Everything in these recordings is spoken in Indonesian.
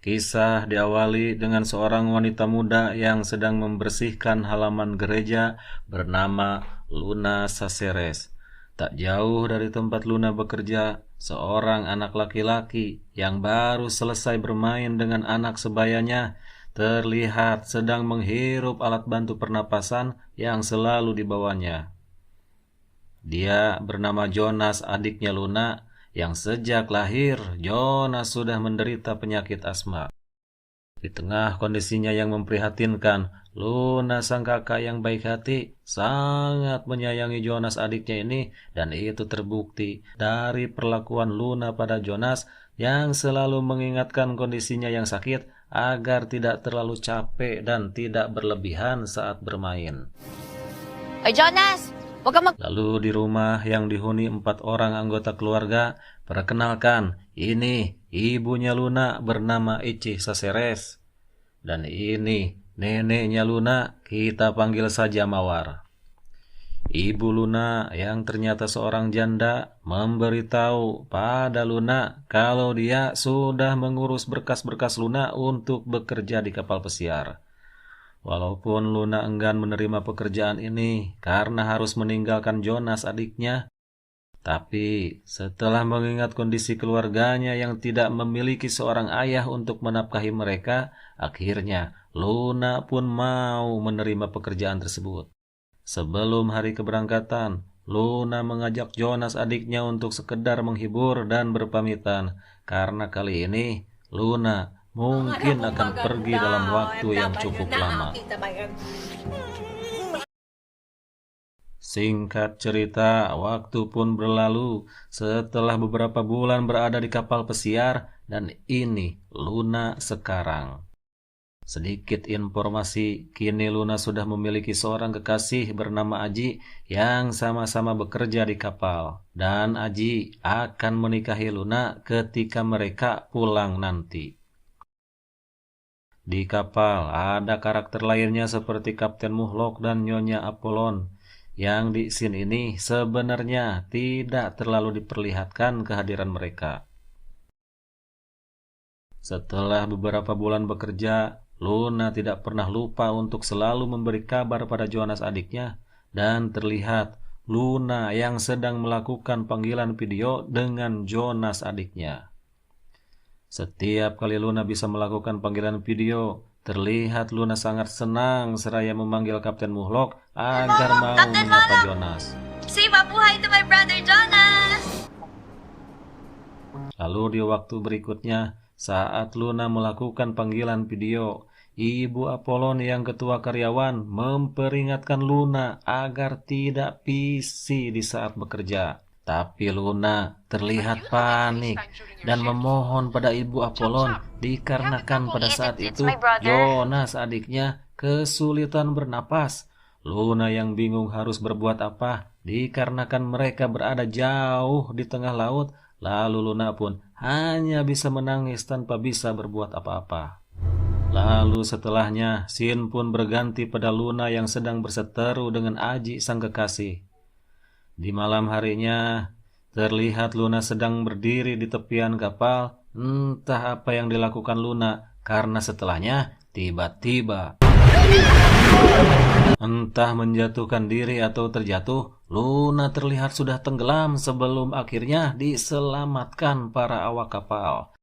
Kisah diawali dengan seorang wanita muda yang sedang membersihkan halaman gereja bernama Luna Saceres. Tak jauh dari tempat Luna bekerja, seorang anak laki-laki yang baru selesai bermain dengan anak sebayanya terlihat sedang menghirup alat bantu pernapasan yang selalu dibawanya. Dia bernama Jonas, adiknya Luna, yang sejak lahir Jonas sudah menderita penyakit asma. Di tengah kondisinya yang memprihatinkan, Luna sang kakak yang baik hati sangat menyayangi Jonas adiknya ini, dan itu terbukti dari perlakuan Luna pada Jonas yang selalu mengingatkan kondisinya yang sakit agar tidak terlalu capek dan tidak berlebihan saat bermain. Ay, Jonas! Huwag ka Lalu di rumah yang dihuni 4 orang anggota keluarga, perkenalkan, ini ibunya Luna bernama Ichi Saceres. Dan ini neneknya Luna, kita panggil saja Mawar. Ibu Luna yang ternyata seorang janda memberitahu pada Luna kalau dia sudah mengurus berkas-berkas Luna untuk bekerja di kapal pesiar. Walaupun Luna enggan menerima pekerjaan ini karena harus meninggalkan Jonas adiknya, tapi setelah mengingat kondisi keluarganya yang tidak memiliki seorang ayah untuk menafkahi mereka, akhirnya Luna pun mau menerima pekerjaan tersebut. Sebelum hari keberangkatan, Luna mengajak Jonas adiknya untuk sekedar menghibur dan berpamitan, karena kali ini Luna mungkin akan pergi dalam waktu yang cukup lama. Singkat cerita, waktu pun berlalu setelah beberapa bulan berada di kapal pesiar, dan ini Luna sekarang. Sedikit informasi, kini Luna sudah memiliki seorang kekasih bernama Aji yang sama-sama bekerja di kapal. Dan Aji akan menikahi Luna ketika mereka pulang nanti. Di kapal ada karakter lainnya seperti Kapten Muhlok dan Nyonya Apollon, yang di scene ini sebenarnya tidak terlalu diperlihatkan kehadiran mereka. Setelah beberapa bulan bekerja, Luna tidak pernah lupa untuk selalu memberi kabar pada Jonas adiknya, dan terlihat Luna yang sedang melakukan panggilan video dengan Jonas adiknya. Setiap kali Luna bisa melakukan panggilan video, terlihat Luna sangat senang seraya memanggil Kapten Muhlok agar mau menyapa Jonas. say mabuhay to my brother Jonas! Lalu di waktu berikutnya, saat Luna melakukan panggilan video, Ibu Apollon yang ketua karyawan memperingatkan Luna agar tidak PC di saat bekerja. Tapi Luna terlihat panik dan memohon pada Ibu Apollon dikarenakan pada saat itu Jonas adiknya kesulitan bernapas. Luna yang bingung harus berbuat apa dikarenakan mereka berada jauh di tengah laut. Lalu Luna pun hanya bisa menangis tanpa bisa berbuat apa-apa. Lalu setelahnya scene pun berganti pada Luna yang sedang berseteru dengan Aji sang kekasih. Di malam harinya, terlihat Luna sedang berdiri di tepian kapal. Entah apa yang dilakukan Luna, karena setelahnya tiba-tiba, entah menjatuhkan diri atau terjatuh, Luna terlihat sudah tenggelam sebelum akhirnya diselamatkan para awak kapal.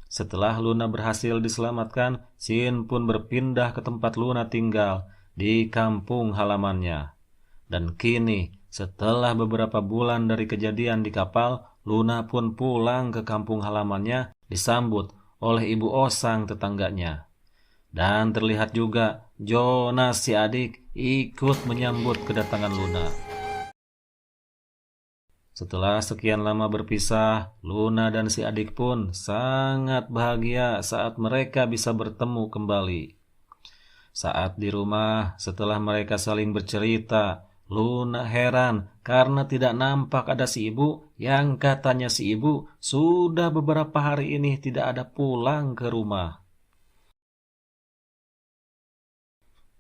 Setelah Luna berhasil diselamatkan, scene pun berpindah ke tempat Luna tinggal, di kampung halamannya. Dan kini, setelah beberapa bulan dari kejadian di kapal, Luna pun pulang ke kampung halamannya disambut oleh Ibu Osang tetangganya. Dan terlihat juga Jonas si adik ikut menyambut kedatangan Luna. Setelah sekian lama berpisah, Luna dan si adik pun sangat bahagia saat mereka bisa bertemu kembali. Saat di rumah, setelah mereka saling bercerita, Luna heran karena tidak nampak ada si ibu yang katanya si ibu sudah beberapa hari ini tidak ada pulang ke rumah.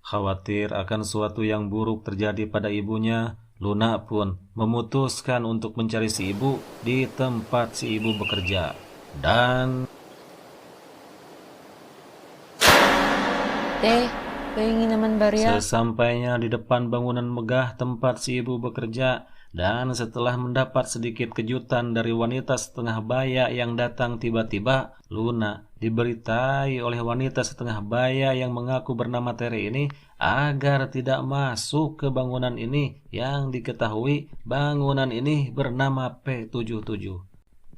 Khawatir akan suatu yang buruk terjadi pada ibunya, Luna pun memutuskan untuk mencari si ibu di tempat si ibu bekerja. Dan Teh, pahingi naman barya. Sesampainya di depan bangunan megah tempat si ibu bekerja, dan setelah mendapat sedikit kejutan dari wanita setengah baya yang datang tiba-tiba, Luna diberitai oleh wanita setengah baya yang mengaku bernama Tere ini agar tidak masuk ke bangunan ini yang diketahui bangunan ini bernama P77.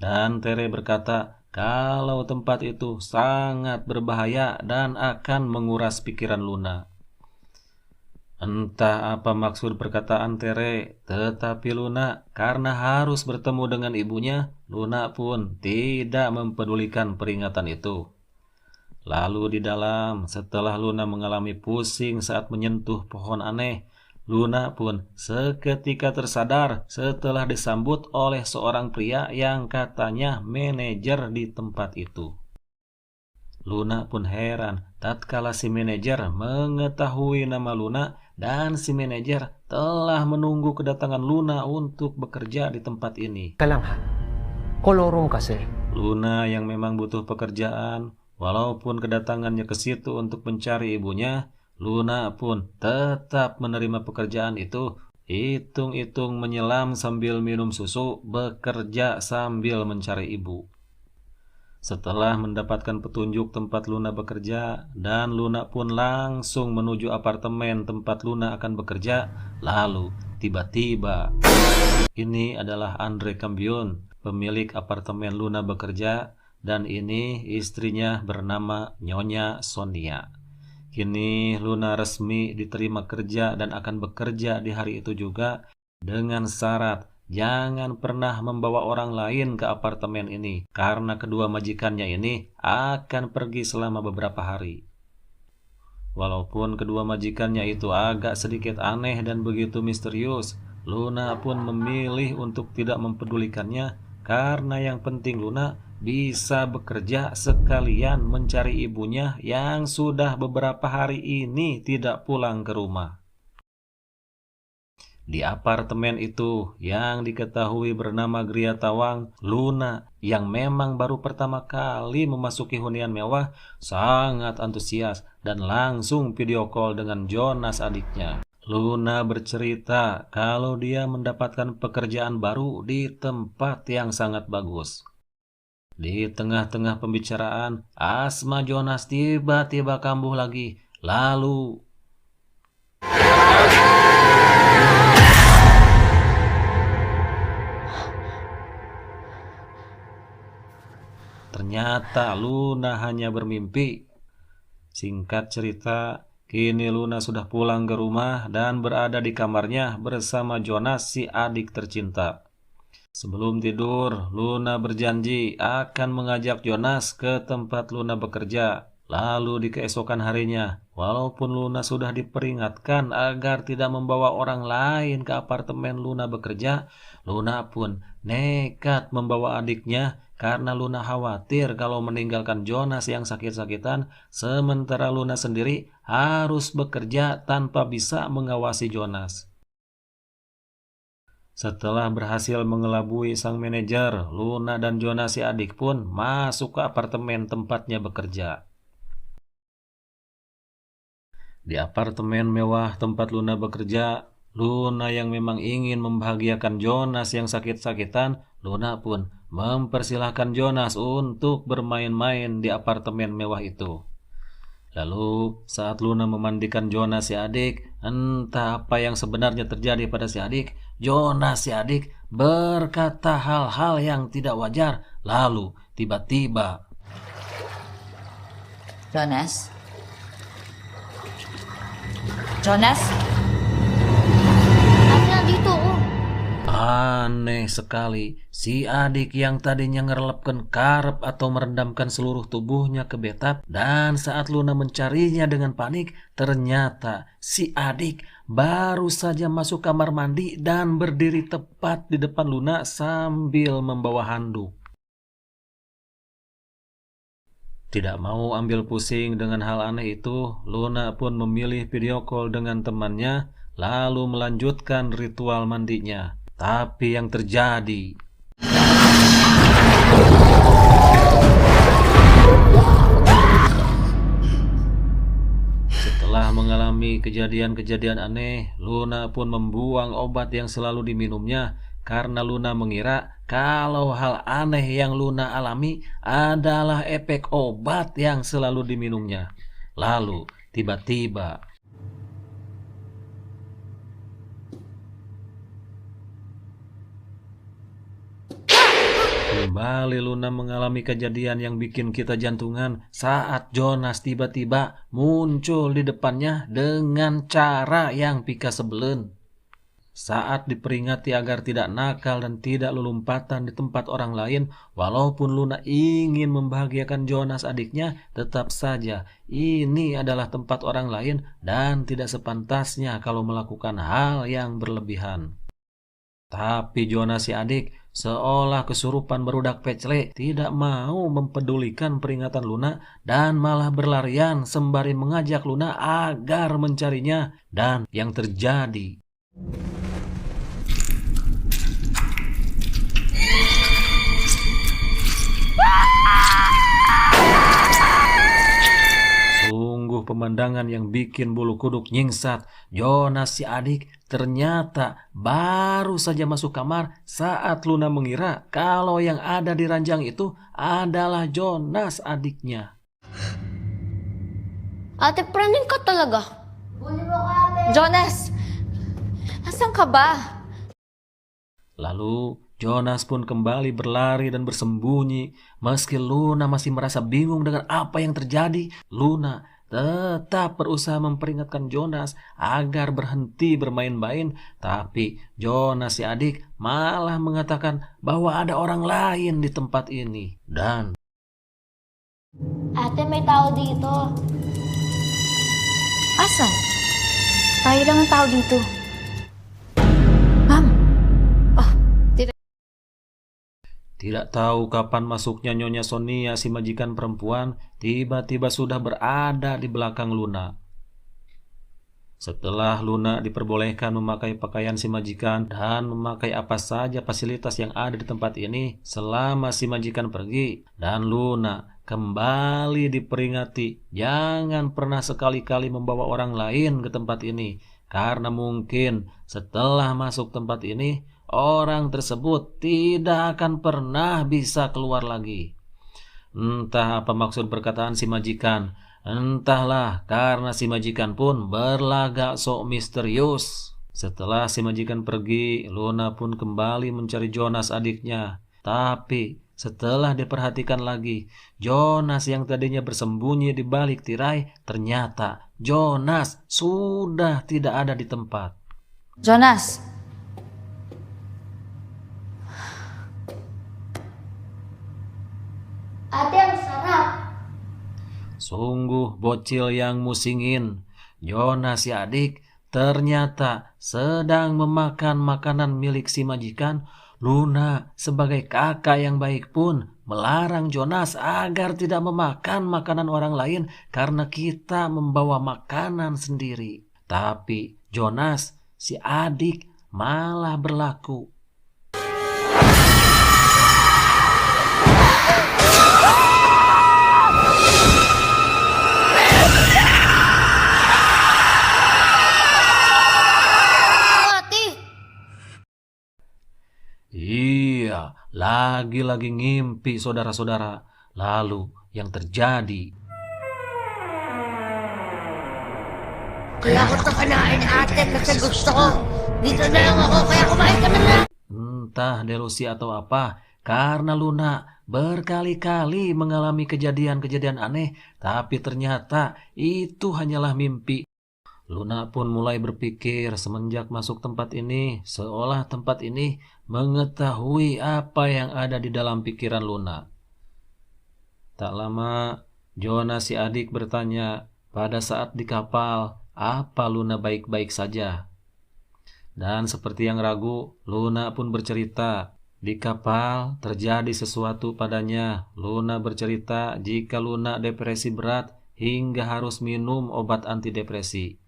Dan Tere berkata kalau tempat itu sangat berbahaya dan akan menguras pikiran Luna. Entah apa maksud perkataan Tere, tetapi Luna karena harus bertemu dengan ibunya, Luna pun tidak mempedulikan peringatan itu. Lalu di dalam, setelah Luna mengalami pusing saat menyentuh pohon aneh, Luna pun seketika tersadar setelah disambut oleh seorang pria yang katanya manajer di tempat itu. Luna pun heran tatkala si manajer mengetahui nama Luna dan si manajer telah menunggu kedatangan Luna untuk bekerja di tempat ini. Ka lang ha. Kolorong kasi. Luna yang memang butuh pekerjaan, walaupun kedatangannya ke situ untuk mencari ibunya, Luna pun tetap menerima pekerjaan itu. Hitung-hitung menyelam sambil minum susu, bekerja sambil mencari ibu. Setelah mendapatkan petunjuk tempat Luna bekerja, dan Luna pun langsung menuju apartemen tempat Luna akan bekerja, lalu tiba-tiba ini adalah Andre Cambion, pemilik apartemen Luna bekerja, dan ini istrinya bernama Nyonya Sonia. Kini Luna resmi diterima kerja dan akan bekerja di hari itu juga dengan syarat jangan pernah membawa orang lain ke apartemen ini karena kedua majikannya ini akan pergi selama beberapa hari. Walaupun kedua majikannya itu agak sedikit aneh dan begitu misterius, Luna pun memilih untuk tidak mempedulikannya karena yang penting Luna bisa bekerja sekalian mencari ibunya yang sudah beberapa hari ini tidak pulang ke rumah. Di apartemen itu yang diketahui bernama Gria Tawang, Luna yang memang baru pertama kali memasuki hunian mewah sangat antusias dan langsung video call dengan Jonas adiknya. Luna bercerita kalau dia mendapatkan pekerjaan baru di tempat yang sangat bagus. Di tengah-tengah pembicaraan, asma Jonas tiba-tiba kambuh lagi. Lalu ternyata Luna hanya bermimpi. Singkat cerita, kini Luna sudah pulang ke rumah dan berada di kamarnya bersama Jonas si adik tercinta. Sebelum tidur, Luna berjanji akan mengajak Jonas ke tempat Luna bekerja. Lalu di keesokan harinya, walaupun Luna sudah diperingatkan agar tidak membawa orang lain ke apartemen Luna bekerja, Luna pun nekat membawa adiknya karena Luna khawatir kalau meninggalkan Jonas yang sakit-sakitan, sementara Luna sendiri harus bekerja tanpa bisa mengawasi Jonas. Setelah berhasil mengelabui sang manajer, Luna dan Jonas si adik pun masuk ke apartemen tempatnya bekerja. Di apartemen mewah tempat Luna bekerja, Luna yang memang ingin membahagiakan Jonas yang sakit-sakitan, Luna pun mempersilahkan Jonas untuk bermain-main di apartemen mewah itu. Lalu saat Luna memandikan Jonas si adik, entah apa yang sebenarnya terjadi pada si adik, Jonas si adik berkata hal-hal yang tidak wajar. Lalu tiba-tiba, Jonas? Jonas? Apa nandito? aneh sekali, si adik yang tadinya ngerlepkan karep atau merendamkan seluruh tubuhnya ke bathtub, dan saat Luna mencarinya dengan panik, ternyata si adik baru saja masuk kamar mandi dan berdiri tepat di depan Luna sambil membawa handuk. Tidak mau ambil pusing dengan hal aneh itu, Luna pun memilih video call dengan temannya, lalu melanjutkan ritual mandinya. Tapi yang terjadi, Setelah mengalami kejadian-kejadian aneh, Luna pun membuang obat yang selalu diminumnya karena Luna mengira kalau hal aneh yang Luna alami adalah efek obat yang selalu diminumnya. Lalu, tiba-tiba kembali Luna mengalami kejadian yang bikin kita jantungan saat Jonas tiba-tiba muncul di depannya dengan cara yang pika sebelen. Saat diperingati agar tidak nakal dan tidak lelumpatan di tempat orang lain, walaupun Luna ingin membahagiakan Jonas adiknya, tetap saja ini adalah tempat orang lain dan tidak sepantasnya kalau melakukan hal yang berlebihan. Tapi Jonas si adik seolah kesurupan berudak pecle, tidak mau mempedulikan peringatan Luna dan malah berlarian sembari mengajak Luna agar mencarinya. Dan yang terjadi, sungguh pemandangan yang bikin bulu kuduk nyingsat. Jonas si adik ternyata baru saja masuk kamar saat Luna mengira kalau yang ada di ranjang itu adalah Jonas adiknya. Ate, praning ka talaga. Jonas! Asan ka ba? Lalu Jonas pun kembali berlari dan bersembunyi. Meski Luna masih merasa bingung dengan apa yang terjadi, Luna tetap berusaha memperingatkan Jonas agar berhenti bermain-main. Tapi Jonas si adik malah mengatakan bahwa ada orang lain di tempat ini. Dan Ate, may tao dito. Asan? Tayo lang ang tao dito. Ma'am? tidak tahu kapan masuknya Nyonya Sonia si majikan perempuan tiba-tiba sudah berada di belakang Luna. Setelah Luna diperbolehkan memakai pakaian si majikan dan memakai apa saja fasilitas yang ada di tempat ini selama si majikan pergi, dan Luna kembali diperingati jangan pernah sekali-kali membawa orang lain ke tempat ini, karena mungkin setelah masuk tempat ini orang tersebut tidak akan pernah bisa keluar lagi. Entah apa maksud perkataan si majikan, entahlah, karena si majikan pun berlagak sok misterius. Setelah si majikan pergi, Luna pun kembali mencari Jonas adiknya. Tapi setelah diperhatikan lagi, Jonas yang tadinya bersembunyi di balik tirai, ternyata Jonas sudah tidak ada di tempat. Jonas! Ate, ang sarap. Sungguh bocil yang musingin. Jonas si adik ternyata sedang memakan makanan milik si majikan. Luna sebagai kakak yang baik pun melarang Jonas agar tidak memakan makanan orang lain karena kita membawa makanan sendiri. Tapi Jonas si adik malah berlaku. Iya, lagi-lagi ngimpi saudara-saudara. Lalu yang terjadi, Kaya ako ito kanain, ate, kasi gusto ko. Dito na lang ako, kaya kumain ka na lang. entah delusi atau apa, karena Luna berkali-kali mengalami kejadian-kejadian aneh, tapi ternyata itu hanyalah mimpi. Luna pun mulai berpikir semenjak masuk tempat ini, seolah tempat ini mengetahui apa yang ada di dalam pikiran Luna. Tak lama, Jonas si adik bertanya pada saat di kapal, apa Luna baik-baik saja. Dan seperti yang ragu, Luna pun bercerita. Di kapal terjadi sesuatu padanya. Luna bercerita jika Luna depresi berat hingga harus minum obat antidepresi.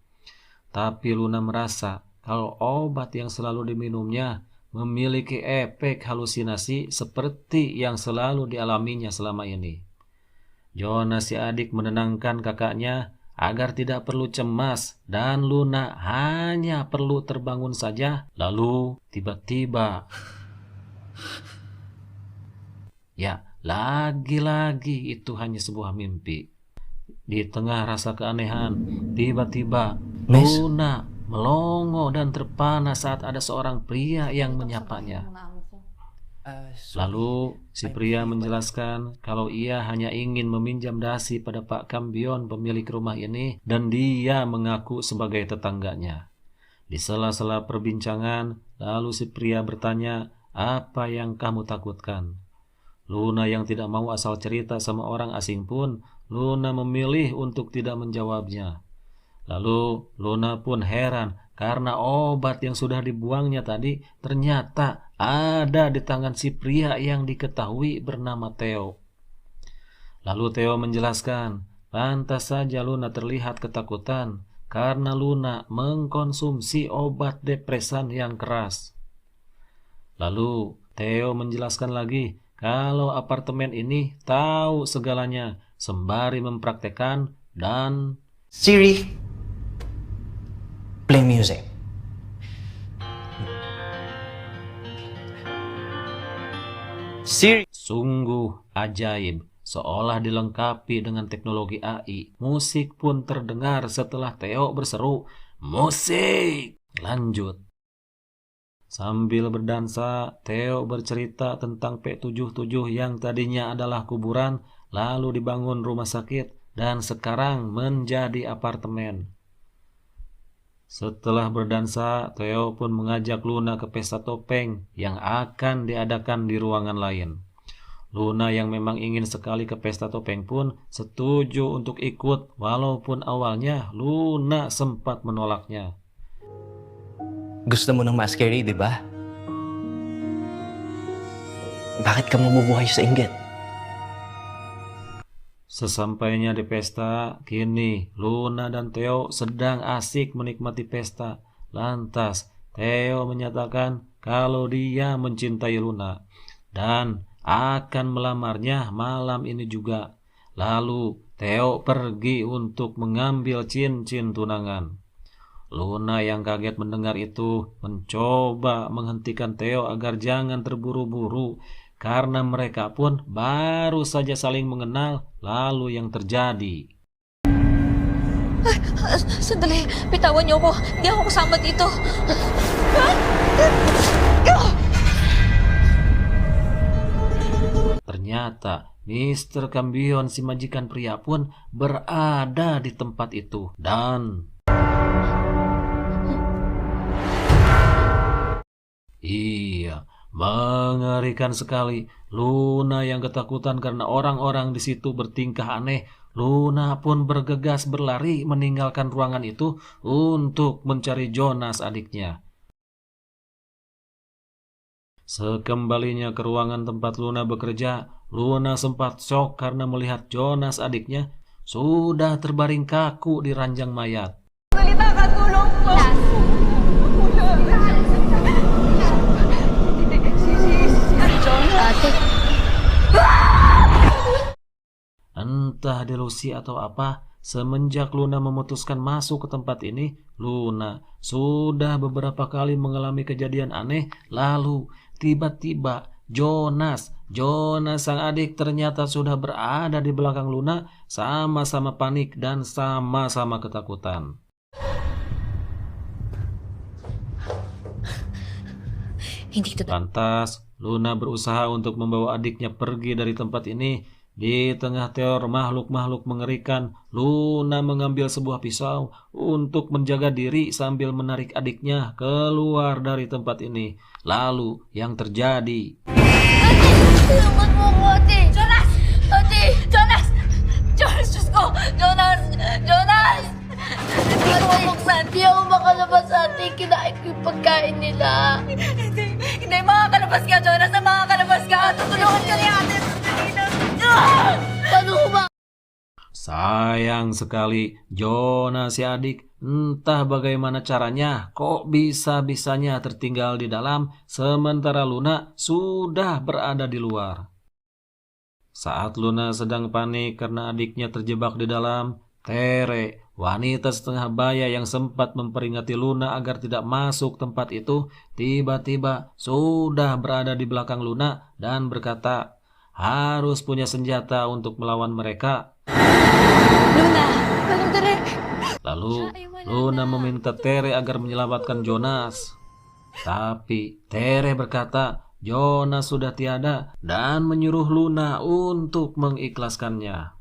Tapi Luna merasa kalau obat yang selalu diminumnya memiliki efek halusinasi seperti yang selalu dialaminya selama ini. Jonas si adik menenangkan kakaknya agar tidak perlu cemas dan Luna hanya perlu terbangun saja. Lalu tiba-tiba, ya lagi-lagi itu hanya sebuah mimpi. Di tengah rasa keanehan, tiba-tiba Miss? Luna melongo dan terpana saat ada seorang pria yang menyapanya. Lalu si pria menjelaskan kalau ia hanya ingin meminjam dasi pada Pak Kambion, pemilik rumah ini, dan dia mengaku sebagai tetangganya. Di sela-sela perbincangan, lalu si pria bertanya, "Apa yang kamu takutkan?" Luna yang tidak mau asal cerita sama orang asing pun, Luna memilih untuk tidak menjawabnya. Lalu Luna pun heran karena obat yang sudah dibuangnya tadi ternyata ada di tangan si pria yang diketahui bernama Theo. Lalu Theo menjelaskan, pantas saja Luna terlihat ketakutan karena Luna mengkonsumsi obat depresan yang keras. Lalu Theo menjelaskan lagi kalau apartemen ini tahu segalanya sembari mempraktekkan dan Siri, play music. Siri. sungguh ajaib. Seolah dilengkapi dengan teknologi AI, musik pun terdengar setelah Theo berseru, "Musik!" Lanjut. Sambil berdansa, Theo bercerita tentang P77 yang tadinya adalah kuburan, lalu dibangun rumah sakit, dan sekarang menjadi apartemen. Setelah berdansa, Theo pun mengajak Luna ke pesta topeng yang akan diadakan di ruangan lain. Luna yang memang ingin sekali ke pesta topeng pun setuju untuk ikut, walaupun awalnya Luna sempat menolaknya. Gusto mo ng masquerade, di ba? Bakit ka mabubuhay sa inggit? Sesampainya di pesta, kini Luna dan Theo sedang asik menikmati pesta. Lantas, Theo menyatakan kalau dia mencintai Luna dan akan melamarnya malam ini juga. Lalu, Theo pergi untuk mengambil cincin tunangan. Luna yang kaget mendengar itu mencoba menghentikan Theo agar jangan terburu-buru karena mereka pun baru saja saling mengenal. Lalu yang terjadi, Sandali, bitawan niyo ako. Hindi ako kasama dito. ternyata Mr. Kambion si majikan pria pun berada di tempat itu. Dan iya, mengerikan sekali. Luna yang ketakutan karena orang-orang di situ bertingkah aneh. Luna pun bergegas berlari meninggalkan ruangan itu untuk mencari Jonas adiknya. Sekembalinya ke ruangan tempat Luna bekerja, Luna sempat shock karena melihat Jonas adiknya sudah terbaring kaku di ranjang mayat. Ate, Entah delusi atau apa, semenjak Luna memutuskan masuk ke tempat ini, Luna sudah beberapa kali mengalami kejadian aneh. Lalu tiba-tiba Jonas sang adik ternyata sudah berada di belakang Luna, sama-sama panik dan sama-sama ketakutan. hindi kita Lantas, Luna berusaha untuk membawa adiknya pergi dari tempat ini. Di tengah teror makhluk-makhluk mengerikan, Luna mengambil sebuah pisau untuk menjaga diri sambil menarik adiknya keluar dari tempat ini. Lalu yang terjadi, Tulungan mo ako, ate! Jonas! Ate! Jonas! Jonas, Diyos ko! Jonas! Jonas! Hindi ko mabuksan. Hindi ako makalabas, ate. Kinain ko yung pagkain nila. Hindi, makakalabas ka, Jonas. Makakalabas ka. Tutulungan ka ni ate. Paano ko ba? sayang sekali Jonas si adik. Entah bagaimana caranya, kok bisa-bisanya tertinggal di dalam sementara Luna sudah berada di luar. Saat Luna sedang panik karena adiknya terjebak di dalam, Tere, wanita setengah baya yang sempat memperingati Luna agar tidak masuk tempat itu, tiba-tiba sudah berada di belakang Luna dan berkata, harus punya senjata untuk melawan mereka. Luna! Tolong Tere! Lalu Luna meminta Tere agar menyelamatkan Jonas. Tapi Tere berkata Jonas sudah tiada dan menyuruh Luna untuk mengikhlaskannya.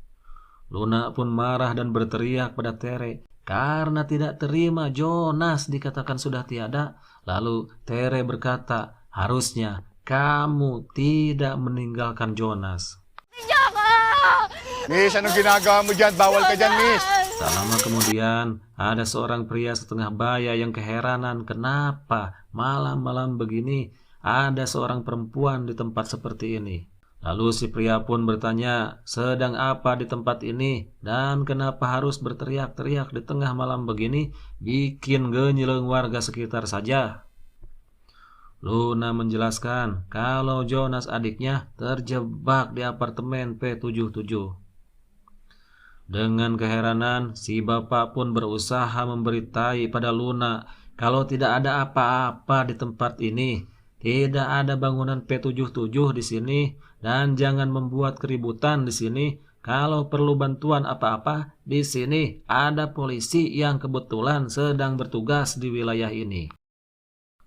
Luna pun marah dan berteriak pada Tere karena tidak terima Jonas dikatakan sudah tiada. Lalu Tere berkata, harusnya kamu tidak meninggalkan Jonas. Jangan! Miss, anong ginagawa mo dyan? Bawal ka dyan, Miss. Tak lama kemudian, ada seorang pria setengah baya yang keheranan kenapa malam-malam begini ada seorang perempuan di tempat seperti ini. Lalu si pria pun bertanya, sedang apa di tempat ini dan kenapa harus berteriak-teriak di tengah malam begini, bikin genyeleng warga sekitar saja. Luna menjelaskan kalau Jonas adiknya terjebak di apartemen P77. Dengan keheranan, si bapak pun berusaha memberitahu pada Luna kalau tidak ada apa-apa di tempat ini, tidak ada bangunan P77 di sini, dan jangan membuat keributan di sini. Kalau perlu bantuan apa-apa, di sini ada polisi yang kebetulan sedang bertugas di wilayah ini.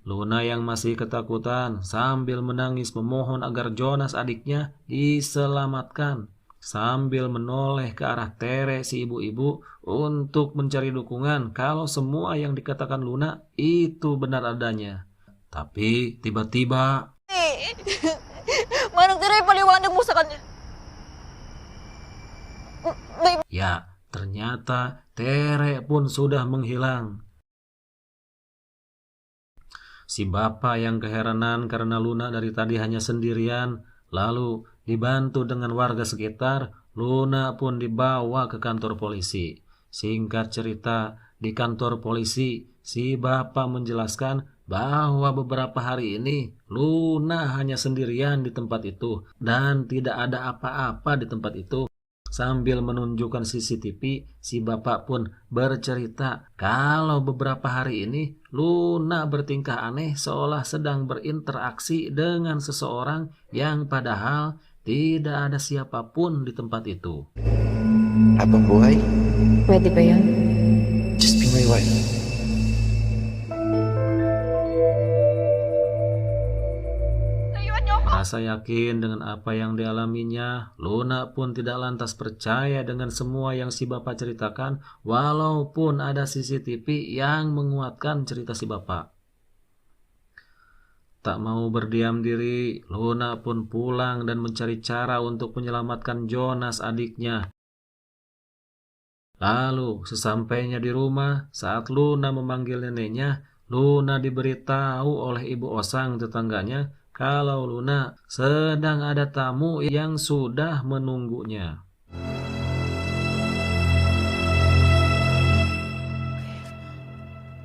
Luna yang masih ketakutan sambil menangis memohon agar Jonas adiknya diselamatkan, sambil menoleh ke arah Tere si ibu-ibu untuk mencari dukungan kalau semua yang dikatakan Luna itu benar adanya. Tapi tiba-tiba, Manang Tere, paliwanag mo sa kanya. ya ternyata Tere pun sudah menghilang. Si bapak yang keheranan karena Luna dari tadi hanya sendirian, lalu dibantu dengan warga sekitar, Luna pun dibawa ke kantor polisi. Singkat cerita, di kantor polisi, si bapak menjelaskan bahwa beberapa hari ini Luna hanya sendirian di tempat itu dan tidak ada apa-apa di tempat itu. Sambil menunjukkan CCTV, si bapak pun bercerita kalau beberapa hari ini Luna bertingkah aneh seolah sedang berinteraksi dengan seseorang yang padahal tidak ada siapapun di tempat itu. Habang buhay, Pwede ba yun? just be my wife. Rasa yakin dengan apa yang dialaminya, Luna pun tidak lantas percaya dengan semua yang si bapak ceritakan, walaupun ada CCTV yang menguatkan cerita si bapak. Tak mau berdiam diri, Luna pun pulang dan mencari cara untuk menyelamatkan Jonas adiknya. Lalu, sesampainya di rumah, saat Luna memanggil neneknya, Luna diberitahu oleh ibu Osang tetangganya kalau Luna sedang ada tamu yang sudah menunggunya.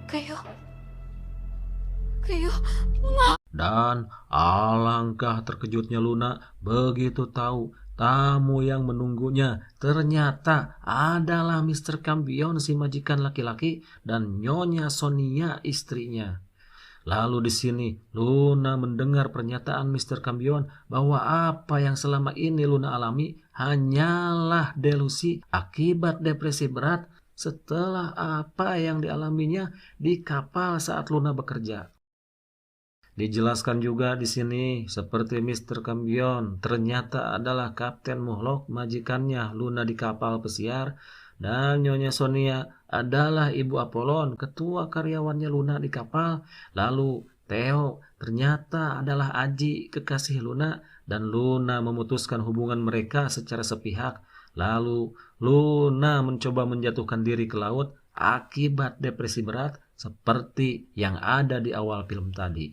Kayo, Dan alangkah terkejutnya Luna begitu tahu tamu yang menunggunya ternyata adalah Mr. Cambion si majikan laki-laki dan Nyonya Sonia istrinya. Lalu di sini Luna mendengar pernyataan Mr. Cambion bahwa apa yang selama ini Luna alami hanyalah delusi akibat depresi berat setelah apa yang dialaminya di kapal saat Luna bekerja. Dijelaskan juga di sini seperti Mr. Cambion ternyata adalah Kapten Muhlok majikannya Luna di kapal pesiar, dan Nyonya Sonia adalah Ibu Apollon, ketua karyawannya Luna di kapal. Lalu Theo ternyata adalah Aji, kekasih Luna, dan Luna memutuskan hubungan mereka secara sepihak. Lalu Luna mencoba menjatuhkan diri ke laut akibat depresi berat seperti yang ada di awal film tadi.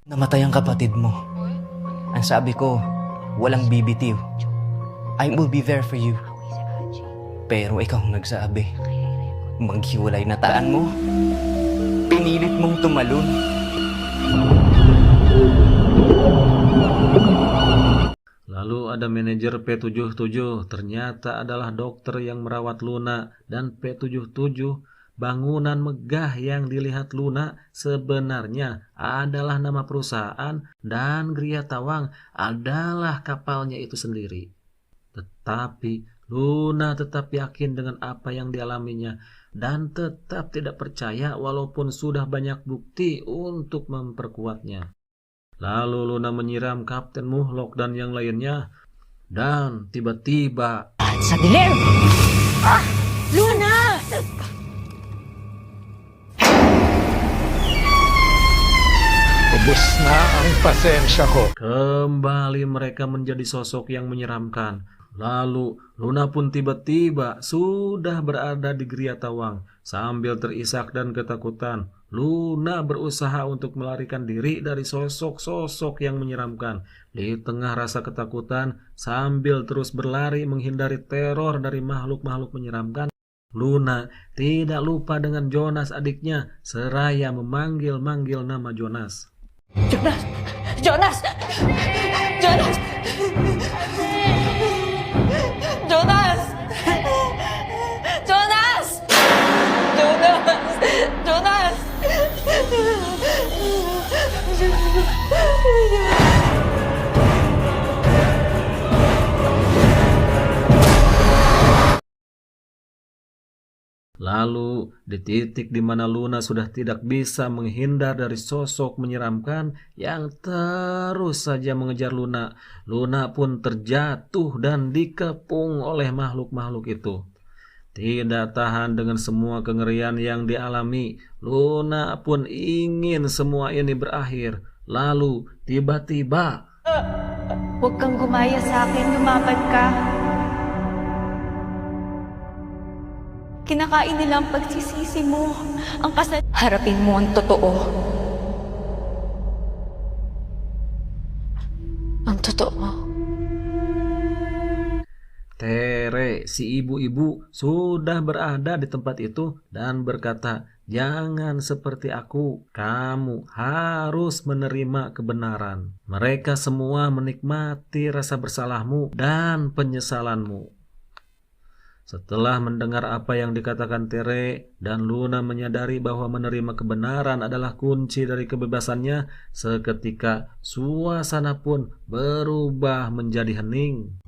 Namatay ang kapatid mo. Ang sabi ko, walang bibitiw. I will be there for you. Pero ikaw ang nagsabi. Maghiwalay na taan mo. Pinilit mong tumalon. Lalu ada manajer P77, ternyata adalah dokter yang merawat Luna, dan P77, bangunan megah yang dilihat Luna sebenarnya adalah nama perusahaan dan Gria Tawang adalah kapalnya itu sendiri. Tetapi Luna tetap yakin dengan apa yang dialaminya dan tetap tidak percaya walaupun sudah banyak bukti untuk memperkuatnya. Lalu Luna menyiram Kapten Muhlok dan yang lainnya, dan tiba-tiba Sa dilim! Luna! Ubus na ang pasensya ko. kembali mereka menjadi sosok yang menyeramkan. Lalu Luna pun tiba-tiba sudah berada di Gria Tawang. Sambil terisak dan ketakutan, Luna berusaha untuk melarikan diri dari sosok-sosok yang menyeramkan. Di tengah rasa ketakutan, sambil terus berlari menghindari teror dari makhluk-makhluk menyeramkan, Luna tidak lupa dengan Jonas adiknya, seraya memanggil-manggil nama Jonas. Jonas! Jonas! Jonas! Jonas! Jonas! Jonas! Lalu, di titik di mana Luna sudah tidak bisa menghindar dari sosok menyeramkan yang terus saja mengejar Luna, Luna pun terjatuh dan dikepung oleh makhluk-makhluk itu. Tidak tahan dengan semua kengerian yang dialami, Luna pun ingin semua ini berakhir. Lalu, tiba-tiba, Huwag kang gumaya sa akin, lumaban ka. Kinakain nila ang pagsisisi mo. Ang harapin mo ang totoo. Ang totoo. Tere, si ibu-ibu sudah berada di tempat itu dan berkata, "Jangan seperti aku, kamu harus menerima kebenaran." Mereka semua menikmati rasa bersalahmu dan penyesalanmu. Setelah mendengar apa yang dikatakan Tere dan Luna menyadari bahwa menerima kebenaran adalah kunci dari kebebasannya, seketika suasana pun berubah menjadi hening.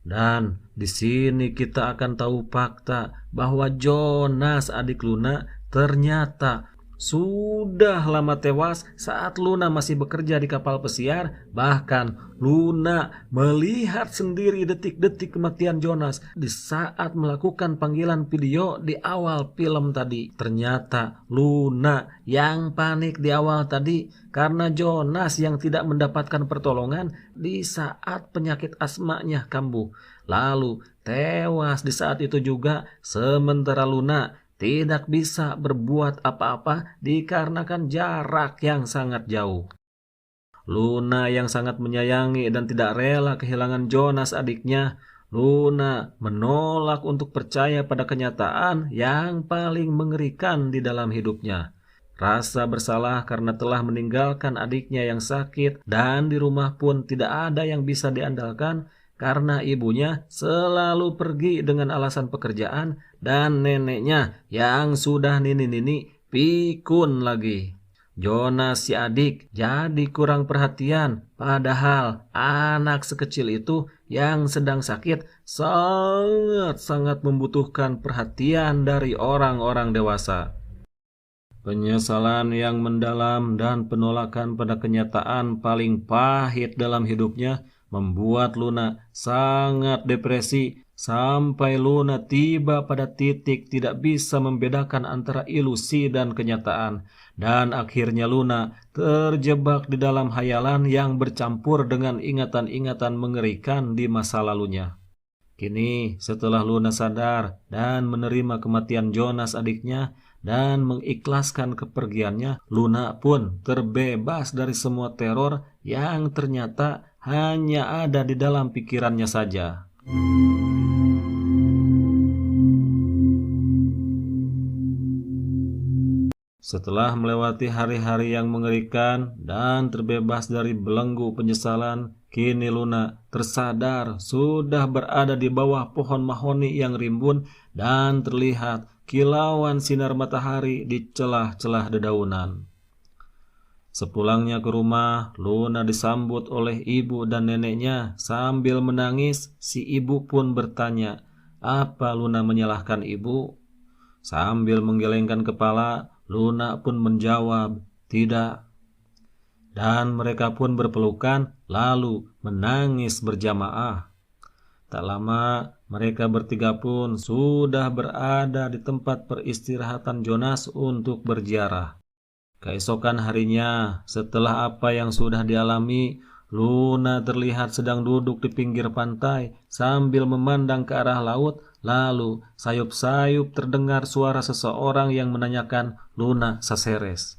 Dan di sini kita akan tahu fakta bahwa Jonas adik Luna ternyata sudah lama tewas saat Luna masih bekerja di kapal pesiar. Bahkan Luna melihat sendiri detik-detik kematian Jonas di saat melakukan panggilan video di awal film tadi. Ternyata Luna yang panik di awal tadi karena Jonas yang tidak mendapatkan pertolongan di saat penyakit asmanya kambuh. Lalu tewas di saat itu juga, sementara Luna tidak bisa berbuat apa-apa dikarenakan jarak yang sangat jauh. Luna yang sangat menyayangi dan tidak rela kehilangan Jonas adiknya, Luna menolak untuk percaya pada kenyataan yang paling mengerikan di dalam hidupnya. Rasa bersalah karena telah meninggalkan adiknya yang sakit dan di rumah pun tidak ada yang bisa diandalkan karena ibunya selalu pergi dengan alasan pekerjaan dan neneknya yang sudah nini-nini pikun lagi. Jonas si adik jadi kurang perhatian, padahal anak sekecil itu yang sedang sakit sangat-sangat membutuhkan perhatian dari orang-orang dewasa. Penyesalan yang mendalam dan penolakan pada kenyataan paling pahit dalam hidupnya membuat Luna sangat depresi sampai Luna tiba pada titik tidak bisa membedakan antara ilusi dan kenyataan, dan akhirnya Luna terjebak di dalam hayalan yang bercampur dengan ingatan-ingatan mengerikan di masa lalunya. Kini setelah Luna sadar dan menerima kematian Jonas adiknya dan mengikhlaskan kepergiannya, Luna pun terbebas dari semua teror yang ternyata hanya ada di dalam pikirannya saja. Setelah melewati hari-hari yang mengerikan dan terbebas dari belenggu penyesalan, kini Luna tersadar sudah berada di bawah pohon mahoni yang rimbun dan terlihat kilauan sinar matahari di celah-celah dedaunan. Sepulangnya ke rumah, Luna disambut oleh ibu dan neneknya sambil menangis. Si ibu pun bertanya, apa Luna menyalahkan ibu? Sambil menggelengkan kepala, Luna pun menjawab, tidak. Dan mereka pun berpelukan lalu menangis berjamaah. Tak lama mereka bertiga pun sudah berada di tempat peristirahatan Jonas untuk berziarah. Keesokan harinya, setelah apa yang sudah dialami, Luna terlihat sedang duduk di pinggir pantai sambil memandang ke arah laut. Lalu sayup-sayup terdengar suara seseorang yang menanyakan Luna Saceres.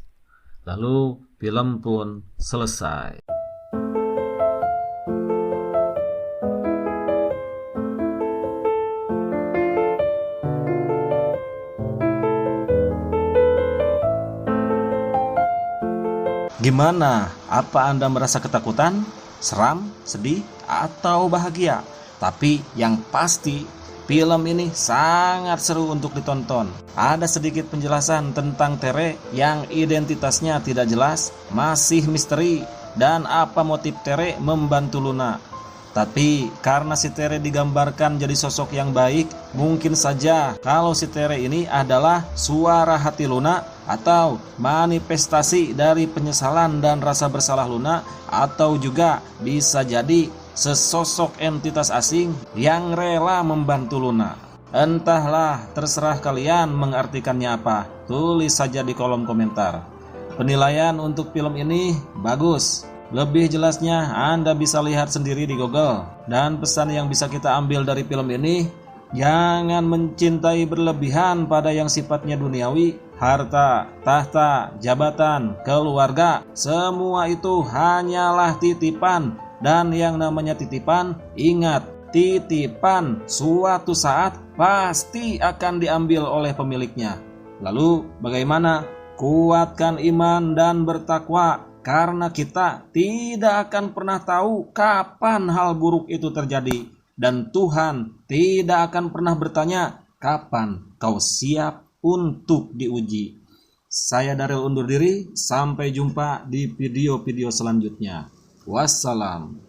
Lalu film pun selesai. Gimana? Apa Anda merasa ketakutan, seram, sedih, atau bahagia? Tapi yang pasti, film ini sangat seru untuk ditonton. Ada sedikit penjelasan tentang Tere yang identitasnya tidak jelas, masih misteri, dan apa motif Tere membantu Luna. Tapi karena si Tere digambarkan jadi sosok yang baik, mungkin saja kalau si Tere ini adalah suara hati Luna atau manifestasi dari penyesalan dan rasa bersalah Luna, atau juga bisa jadi sesosok entitas asing yang rela membantu Luna. Entahlah, terserah kalian mengartikannya apa. Tulis saja di kolom komentar. Penilaian untuk film ini bagus. Lebih jelasnya Anda bisa lihat sendiri di Google. Dan pesan yang bisa kita ambil dari film ini, jangan mencintai berlebihan pada yang sifatnya duniawi. Harta, tahta, jabatan, keluarga, semua itu hanyalah titipan. Dan yang namanya titipan, ingat, titipan suatu saat pasti akan diambil oleh pemiliknya. Lalu bagaimana? Kuatkan iman dan bertakwa, karena kita tidak akan pernah tahu kapan hal buruk itu terjadi. Dan Tuhan tidak akan pernah bertanya, kapan kau siap untuk diuji. Saya Daryl undur diri, sampai jumpa di video-video selanjutnya. Wassalam.